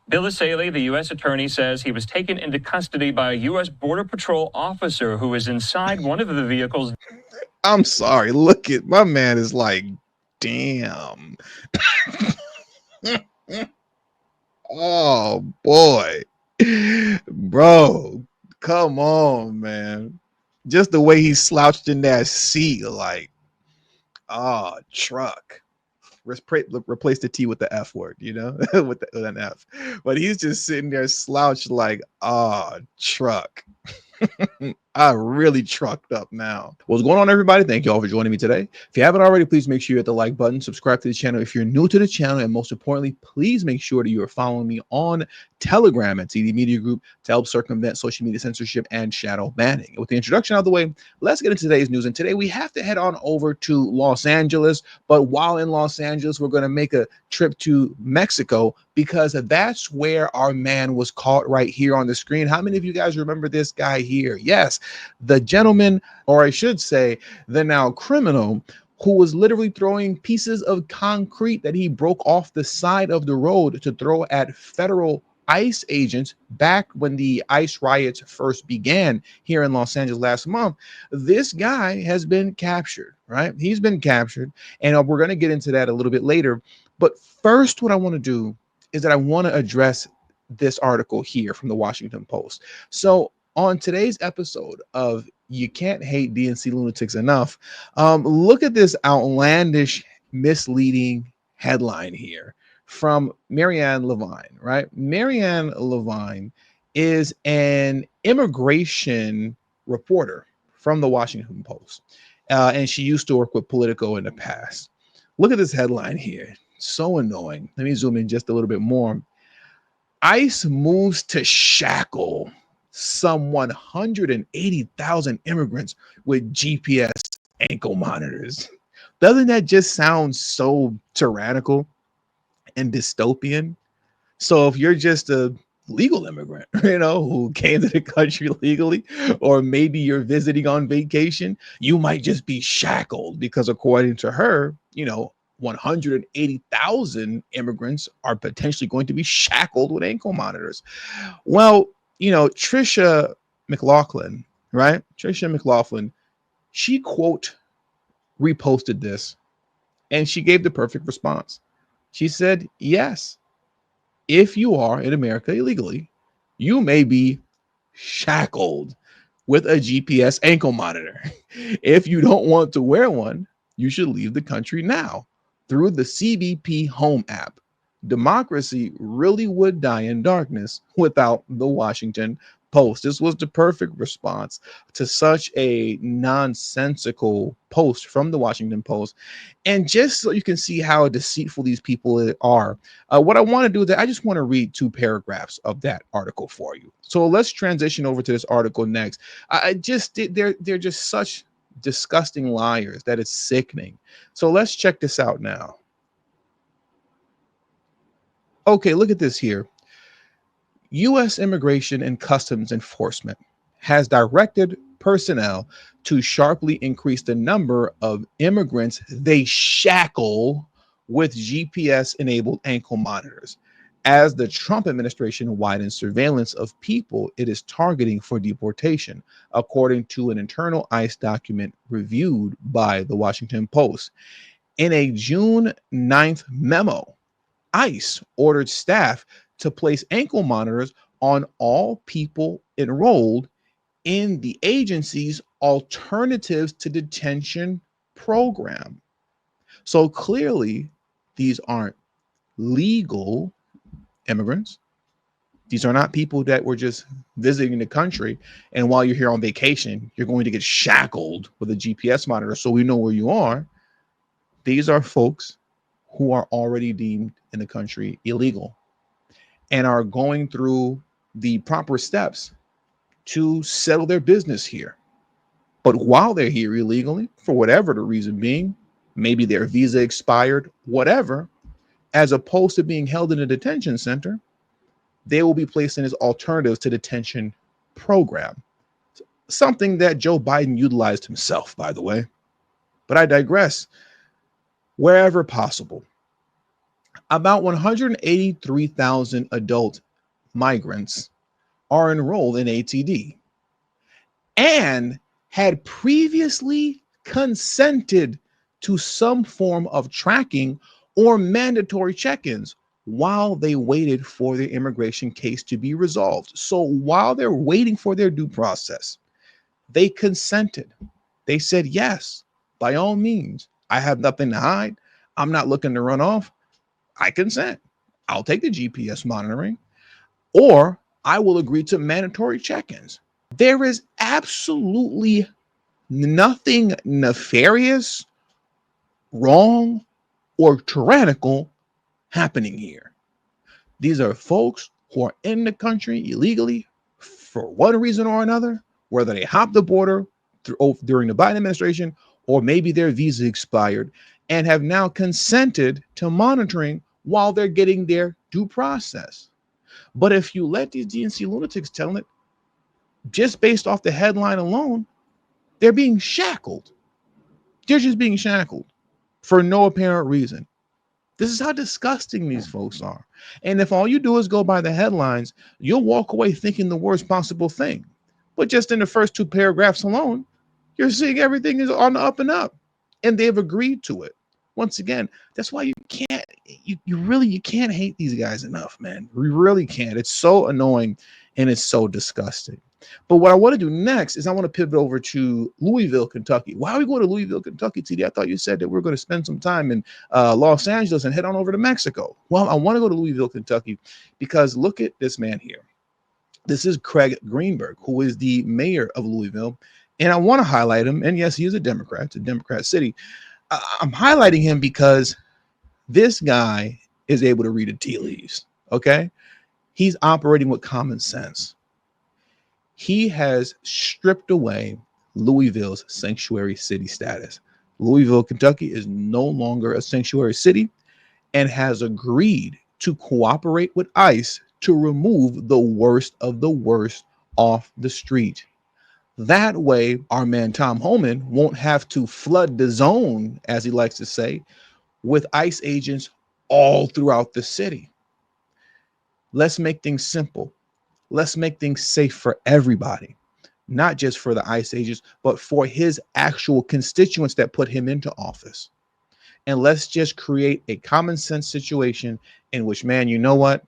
Bill Essayli, the U.S. attorney, says he was taken into custody by a U.S. Border Patrol officer who was inside one of the vehicles. I'm sorry. Look at my man is like, damn. Oh boy. Bro, come on, man. Just the way he slouched in that seat, like, oh, truck. Replace the T with the F word, you know, with an F. But he's just sitting there slouched like, oh, truck. I really trucked up now. What's going on, everybody? Thank you all for joining me today. If you haven't already, please make sure you hit the like button, subscribe to the channel if you're new to the channel, and most importantly, please make sure that you are following me on Telegram at TD Media Group to help circumvent social media censorship and shadow banning. And with the introduction out of the way, let's get into today's news. And today we have to head on over to Los Angeles. But while in Los Angeles, we're going to make a trip to Mexico because that's where our man was caught right here on the screen. How many of you guys remember this guy here? Yes, the gentleman, or I should say, the now criminal, who was literally throwing pieces of concrete that he broke off the side of the road to throw at federal ICE agents back when the ICE riots first began here in Los Angeles last month. This guy has been captured, right? He's been captured, and we're going to get into that a little bit later. But first, what I want to do is that I want to address this article here from the Washington Post. So on today's episode of You Can't Hate DNC Lunatics Enough, look at this outlandish, misleading headline here from Marianne Levine, right? Marianne Levine is an immigration reporter from the Washington Post, and she used to work with Politico in the past. Look at this headline here. So annoying. Let me zoom in just a little bit more. ICE moves to shackle some 180,000 immigrants with GPS ankle monitors. Doesn't that just sound so tyrannical and dystopian? So if you're just a legal immigrant, you know, who came to the country legally, or maybe you're visiting on vacation, you might just be shackled because according to her, you know, 180,000 immigrants are potentially going to be shackled with ankle monitors. Well, you know, Trisha McLaughlin, right? Trisha McLaughlin, she quote reposted this and she gave the perfect response. She said, yes, if you are in America illegally, you may be shackled with a GPS ankle monitor. If you don't want to wear one, you should leave the country now through the CBP Home app. Democracy really would die in darkness without the Washington Post. This was the perfect response to such a nonsensical post from the Washington Post. And just so you can see how deceitful these people are, what I want to do is that I just want to read 2 paragraphs of that article for you. So let's transition over to this article next. They're just such disgusting liars that it's sickening. So let's check this out now. Okay, look at this here. U.S. Immigration and Customs Enforcement has directed personnel to sharply increase the number of immigrants they shackle with GPS-enabled ankle monitors as the Trump administration widens surveillance of people it is targeting for deportation, according to an internal ICE document reviewed by the Washington Post. In a June 9th memo, ICE ordered staff to place ankle monitors on all people enrolled in the agency's Alternatives to Detention program. So clearly, these aren't legal immigrants. These are not people that were just visiting the country, and while you're here on vacation, you're going to get shackled with a GPS monitor so we know where you are. These are folks who are already deemed in the country illegal and are going through the proper steps to settle their business here. But while they're here illegally, for whatever the reason being, maybe their visa expired, whatever, as opposed to being held in a detention center, they will be placed in this Alternatives to Detention program. Something that Joe Biden utilized himself, by the way. But I digress. Wherever possible, About 183,000 adult migrants are enrolled in ATD and had previously consented to some form of tracking or mandatory check-ins while they waited for their immigration case to be resolved. So while they're waiting for their due process, they consented. They said, yes, by all means, I have nothing to hide. I'm not looking to run off. I consent. I'll take the GPS monitoring, or I will agree to mandatory check-ins. There is absolutely nothing nefarious, wrong, or tyrannical happening here. These are folks who are in the country illegally for one reason or another, whether they hop the border during the Biden administration, or maybe their visa expired and have now consented to monitoring while they're getting their due process. But if you let these DNC lunatics tell it, just based off the headline alone, they're being shackled. They're just being shackled for no apparent reason. This is how disgusting these folks are. And if all you do is go by the headlines, you'll walk away thinking the worst possible thing. But just in the first two paragraphs alone, you're seeing everything is on the up and up. And they've agreed to it. Once again, that's why you can't hate these guys enough, man. We really can't. It's so annoying and it's so disgusting. But what I want to do next is I want to pivot over to Louisville, Kentucky. Why are we going to Louisville, Kentucky, TD? I thought you said that we're going to spend some time in Los Angeles and head on over to Mexico. Well, I want to go to Louisville, Kentucky, because look at this man here. This is Craig Greenberg, who is the mayor of Louisville. And I want to highlight him. And yes, he is a Democrat. It's a Democrat city. I'm highlighting him because this guy is able to read the tea leaves. Okay. He's operating with common sense. He has stripped away Louisville's sanctuary city status. Louisville, Kentucky is no longer a sanctuary city and has agreed to cooperate with ICE to remove the worst of the worst off the street. That way, our man Tom Homan won't have to flood the zone, as he likes to say, with ICE agents all throughout the city. Let's make things simple. Let's make things safe for everybody, not just for the ICE agents, but for his actual constituents that put him into office. And let's just create a common sense situation in which, man, you know what?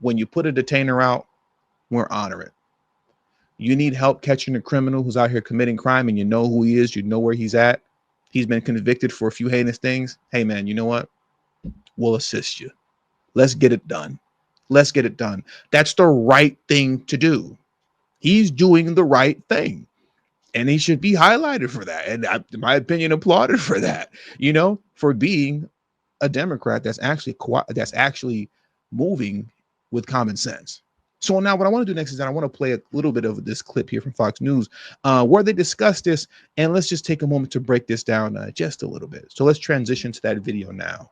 When you put a detainer out, we'll honor it. You need help catching a criminal who's out here committing crime and you know who he is, you know where he's at. He's been convicted for a few heinous things. Hey, man, you know what? We'll assist you. Let's get it done. Let's get it done. That's the right thing to do. He's doing the right thing. And he should be highlighted for that. And in my opinion, applauded for that, you know, for being a Democrat that's actually moving with common sense. So now what I want to do next is that I want to play a little bit of this clip here from Fox News where they discuss this. And let's just take a moment to break this down just a little bit. So let's transition to that video now.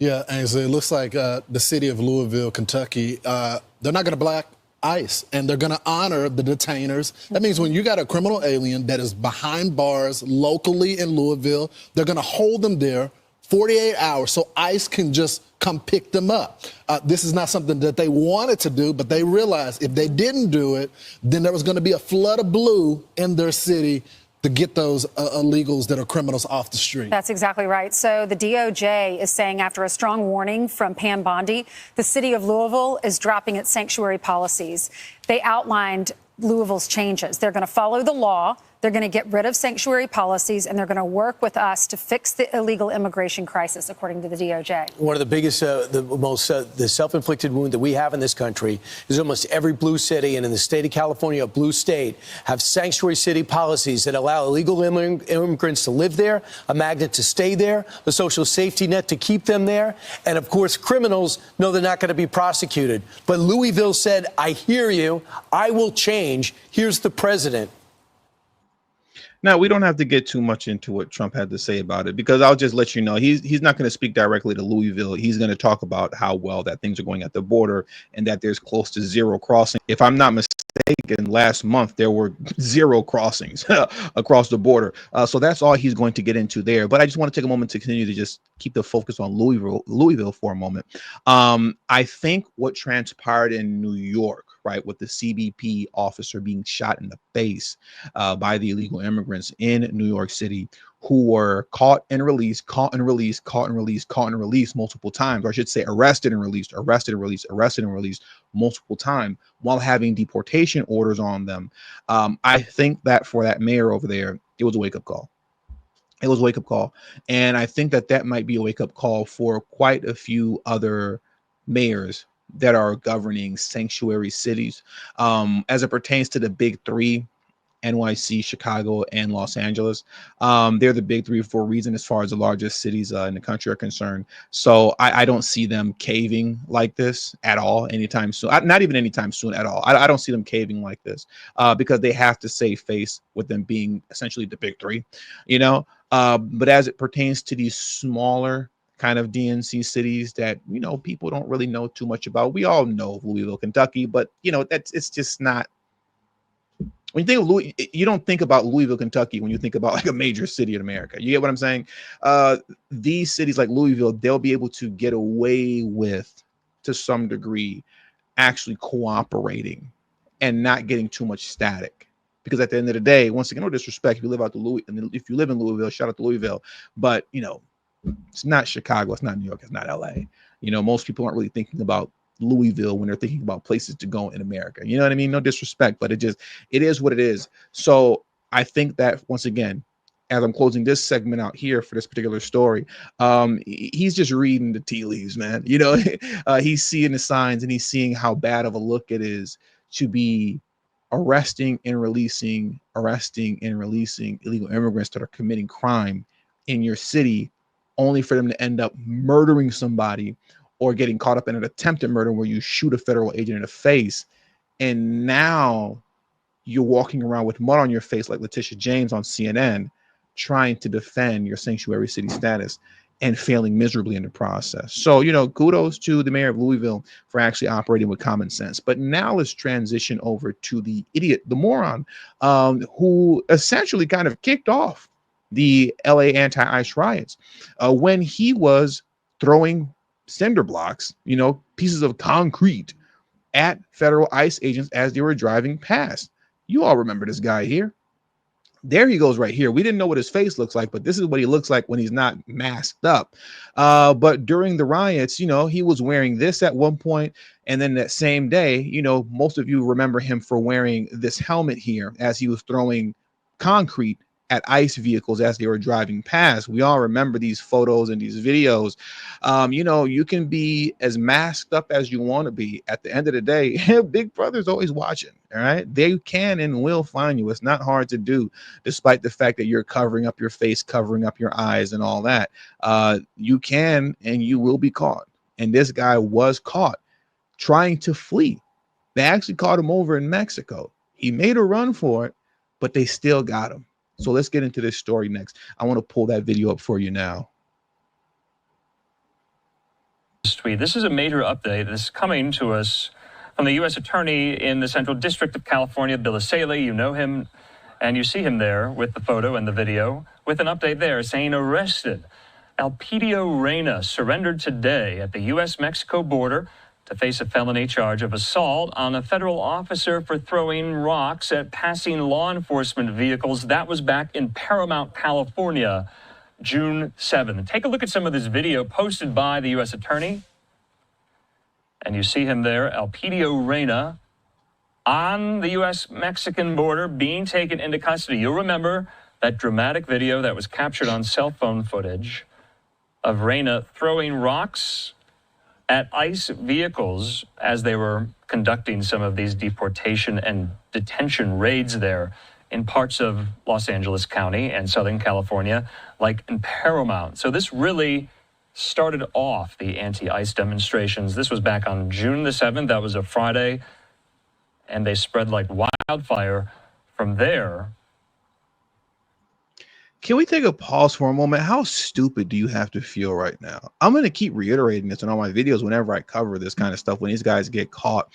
Yeah, and so it looks like the city of Louisville, Kentucky, they're not going to black ICE, and they're going to honor the detainers. That means when you got a criminal alien that is behind bars locally in Louisville, they're going to hold them there 48 hours so ICE can just come pick them up. This is not something that they wanted to do, but they realized if they didn't do it, then there was going to be a flood of blue in their city to get those illegals that are criminals off the street. That's exactly right. So the DOJ is saying after a strong warning from Pam Bondi, the city of Louisville is dropping its sanctuary policies. They outlined Louisville's changes. They're going to follow the law. They're going to get rid of sanctuary policies, and they're going to work with us to fix the illegal immigration crisis, according to the DOJ. One of the biggest, the self-inflicted wound that we have in this country is almost every blue city, and in the state of California, a blue state, have sanctuary city policies that allow illegal immigrants to live there, a magnet to stay there, a social safety net to keep them there, and of course, criminals know they're not going to be prosecuted. But Louisville said, I hear you, I will change. Here's the president. Now, we don't have to get too much into what Trump had to say about it, because I'll just let you know he's not going to speak directly to Louisville. He's going to talk about how well that things are going at the border and that there's close to zero crossing. If I'm not mistaken, mistaken, last month there were 0 crossings across the border. So that's all he's going to get into there. But I just want to take a moment to continue to just keep the focus on Louisville for a moment. I think what transpired in New York, right, with the CBP officer being shot in the face by the illegal immigrants in New York City, who were caught and released, caught and released, caught and released, caught and released multiple times, or I should say arrested and released, arrested and released, arrested and released multiple times while having deportation orders on them. I think that for that mayor over there, it was a wake-up call. It was a wake-up call. And I think that that might be a wake-up call for quite a few other mayors that are governing sanctuary cities. As it pertains to the big three, NYC, Chicago, and Los Angeles. They're the big three for a reason as far as the largest cities in the country are concerned. So I don't see them caving like this at all anytime soon. Not even anytime soon at all. I don't see them caving like this because they have to save face with them being essentially the big three, you know. But as it pertains to these smaller kind of DNC cities that, you know, people don't really know too much about. We all know Louisville, Kentucky, but, you know, it's just not. When you think of Louis, you don't think about Louisville, Kentucky when you think about like a major city in America. You get what I'm saying? These cities like Louisville, they'll be able to get away with, to some degree, actually cooperating and not getting too much static. Because at the end of the day, once again, no disrespect, if you live if you live in Louisville, shout out to Louisville, but you know, it's not Chicago, it's not New York, it's not LA. You know, most people aren't really thinking about Louisville when they're thinking about places to go in America. You know what I mean? No disrespect, but it is what it is. So I think that once again, as I'm closing this segment out here for this particular story, he's just reading the tea leaves, man. You know, he's seeing the signs and he's seeing how bad of a look it is to be arresting and releasing illegal immigrants that are committing crime in your city, only for them to end up murdering somebody or getting caught up in an attempted murder where you shoot a federal agent in the face. And now you're walking around with mud on your face like Letitia James on CNN, trying to defend your sanctuary city status and failing miserably in the process. So, you know, kudos to the mayor of Louisville for actually operating with common sense. But now let's transition over to the idiot, the moron, who essentially kind of kicked off the LA anti-ICE riots when he was throwing cinder blocks, you know, pieces of concrete at federal ICE agents as they were driving past. You all remember this guy here. There he goes right here. We didn't know what his face looks like, but this is what he looks like when he's not masked up. But during the riots, you know, he was wearing this at one point, and then that same day, you know, most of you remember him for wearing this helmet here as he was throwing concrete at ICE vehicles as they were driving past. We all remember these photos and these videos. You know, you can be as masked up as you want to be. At the end of the day, Big Brother's always watching. All right, they can and will find you. It's not hard to do, despite the fact that you're covering up your face, covering up your eyes, and all that. You can and you will be caught. And this guy was caught trying to flee. They actually caught him over in Mexico. He made a run for it, but they still got him. So let's get into this story next. I want to pull that video up for you now. This is a major update that's coming to us from the U.S. Attorney in the Central District of California, Bill Essayli. You know him, and you see him there with the photo and the video, with an update there saying arrested. Elpidio Reyna surrendered today at the U.S.-Mexico border to face a felony charge of assault on a federal officer for throwing rocks at passing law enforcement vehicles. That was back in Paramount, California, June 7th. Take a look at some of this video posted by the U.S. Attorney. And you see him there, Elpidio Reyna, on the U.S.-Mexican border being taken into custody. You'll remember that dramatic video that was captured on cell phone footage of Reyna throwing rocks at ICE vehicles as they were conducting some of these deportation and detention raids there in parts of Los Angeles County and Southern California, like in Paramount. So this really started off the anti-ICE demonstrations. This was back on June the 7th. That was a Friday, and they spread like wildfire from there. Can we take a pause for a moment? How stupid do you have to feel right now? I'm going to keep reiterating this in all my videos whenever I cover this kind of stuff when these guys get caught.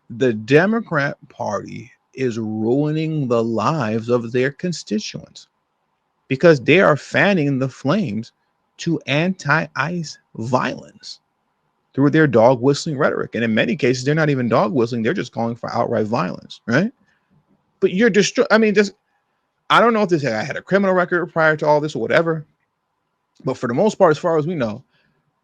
The Democrat Party is ruining the lives of their constituents because they are fanning the flames to anti-ICE violence through their dog whistling rhetoric. And in many cases, they're not even dog whistling. They're just calling for outright violence, right? But you're I mean, just, I don't know if this guy had a criminal record prior to all this or whatever, but for the most part, as far as we know,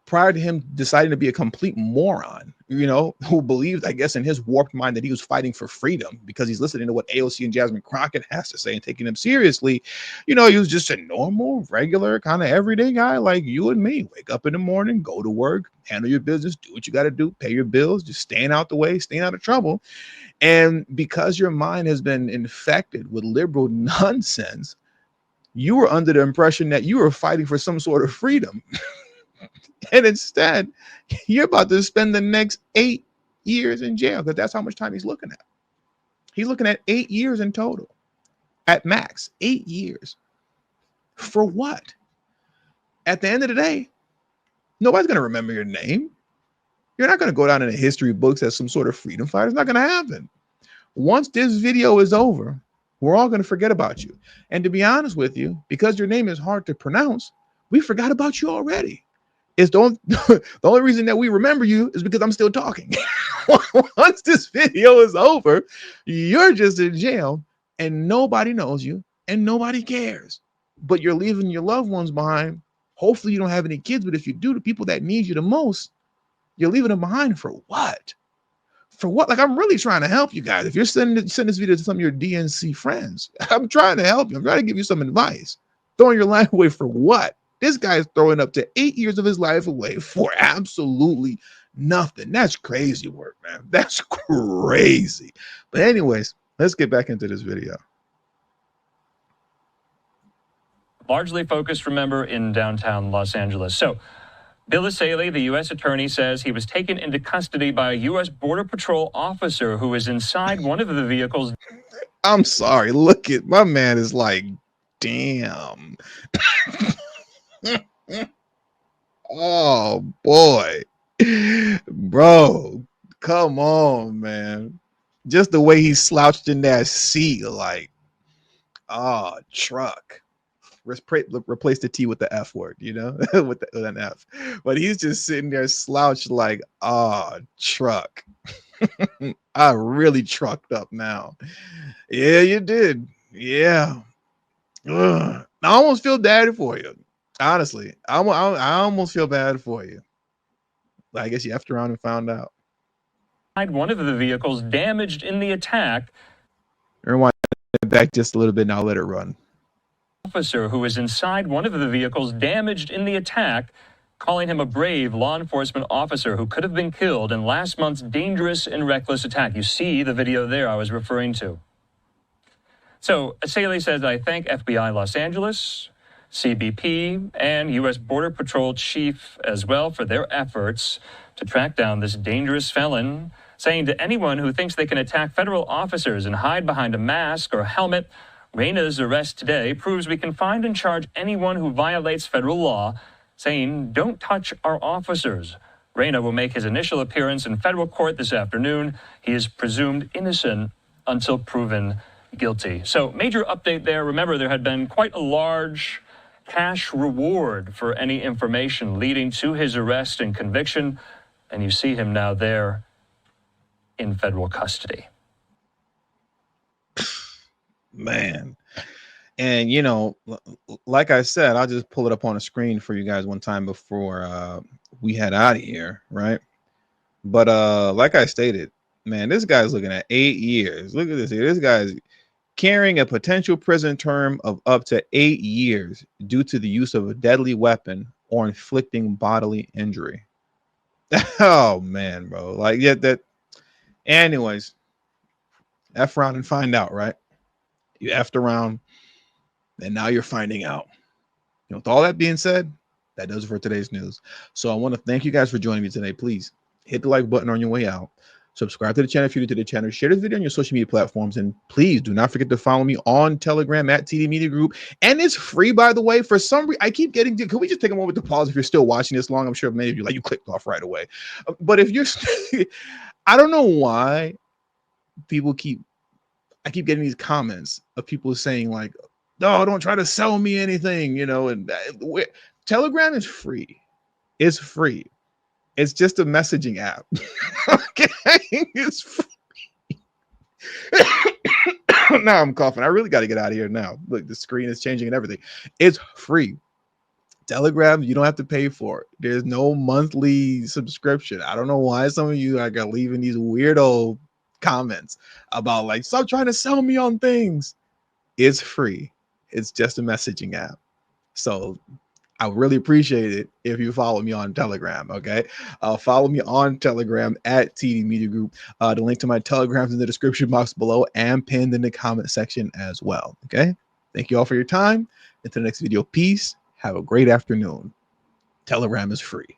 prior to him deciding to be a complete moron, who believed, I guess, in his warped mind that he was fighting for freedom because he's listening to what AOC and Jasmine Crockett has to say and taking him seriously, he was just a normal, regular, kind of everyday guy like you and me. Wake up in the morning, go to work, handle your business, do what you got to do, pay your bills, just staying out the way, staying out of trouble. And because your mind has been infected with liberal nonsense, you were under the impression that you were fighting for some sort of freedom. And instead, you're about to spend the next 8 years in jail because that's how much time he's looking at. He's looking at 8 years in total, at max, 8 years. For what? At the end of the day, nobody's going to remember your name. You're not going to go down in the history books as some sort of freedom fighter. It's not going to happen. Once this video is over, we're all going to forget about you. And to be honest with you, because your name is hard to pronounce, we forgot about you already. It's the only reason that we remember you is because I'm still talking. Once this video is over, you're just in jail and nobody knows you and nobody cares. But you're leaving your loved ones behind. Hopefully you don't have any kids, but if you do, the people that need you the most, you're leaving them behind for what? For what? Like, I'm really trying to help you guys. If you're sending this video to some of your DNC friends, I'm trying to help you. I'm trying to give you some advice. Throwing your life away for what? This guy is throwing up to 8 years of his life away for absolutely nothing. That's crazy work, man. That's crazy. But anyways, let's get back into this video. Largely focused, remember, in downtown Los Angeles. So, Bill Essayli, the U.S. attorney, says he was taken into custody by a U.S. Border Patrol officer who was inside one of the vehicles. I'm sorry. Look at my man is like, damn. Oh boy, bro, come on, man. Just the way he slouched in that seat, like, oh, truck. Replace the T with the F word, with an F. But he's just sitting there slouched like, oh, truck. I really trucked up now. Yeah, you did. Yeah. Ugh. I almost feel bad for you. Honestly, I almost feel bad for you. I guess you effed around and found out. One of the vehicles damaged in the attack. Rewind it back just a little bit and I'll let it run. Officer who was inside one of the vehicles damaged in the attack, calling him a brave law enforcement officer who could have been killed in last month's dangerous and reckless attack. You see the video there I was referring to. So Essayli says, I thank FBI Los Angeles, CBP, and U.S. Border Patrol Chief as well for their efforts to track down this dangerous felon, saying to anyone who thinks they can attack federal officers and hide behind a mask or helmet, Reyna's arrest today proves we can find and charge anyone who violates federal law, saying, don't touch our officers. Reyna will make his initial appearance in federal court this afternoon. He is presumed innocent until proven guilty. So major update there. Remember, there had been quite a large cash reward for any information leading to his arrest and conviction. And you see him now there in federal custody. Man. And, like I said, I'll just pull it up on the screen for you guys one time before we head out of here, right? But like I stated, man, this guy's looking at 8 years. Look at this here. This guy's carrying a potential prison term of up to 8 years due to the use of a deadly weapon or inflicting bodily injury. Oh, man, bro. Like, yeah, that. Anyways, F around and find out, right? You effed around, and now you're finding out. With all that being said, that does it for today's news. So I want to thank you guys for joining me today. Please hit the like button on your way out. Subscribe to the channel if you're new to the channel. Share this video on your social media platforms. And please do not forget to follow me on Telegram at TD Media Group. And it's free, by the way. For some reason, I keep getting to, can we just take a moment to pause if you're still watching this long? I'm sure many of you, you clicked off right away. But if you're, I don't know why people keep, I keep getting these comments of people saying like, "No, don't try to sell me anything," you know. And Telegram is free. It's free. It's just a messaging app. Okay, it's free. Now I'm coughing. I really got to get out of here now. Look, the screen is changing and everything. It's free. Telegram, you don't have to pay for it. There's no monthly subscription. I don't know why some of you are leaving these weirdo comments about like, stop trying to sell me on things. It's free. It's just a messaging app. So I would really appreciate it if you follow me on Telegram. Okay. Follow me on Telegram at TD Media Group. The link to my Telegram's in the description box below and pinned in the comment section as well. Okay. Thank you all for your time. Until the next video. Peace. Have a great afternoon. Telegram is free.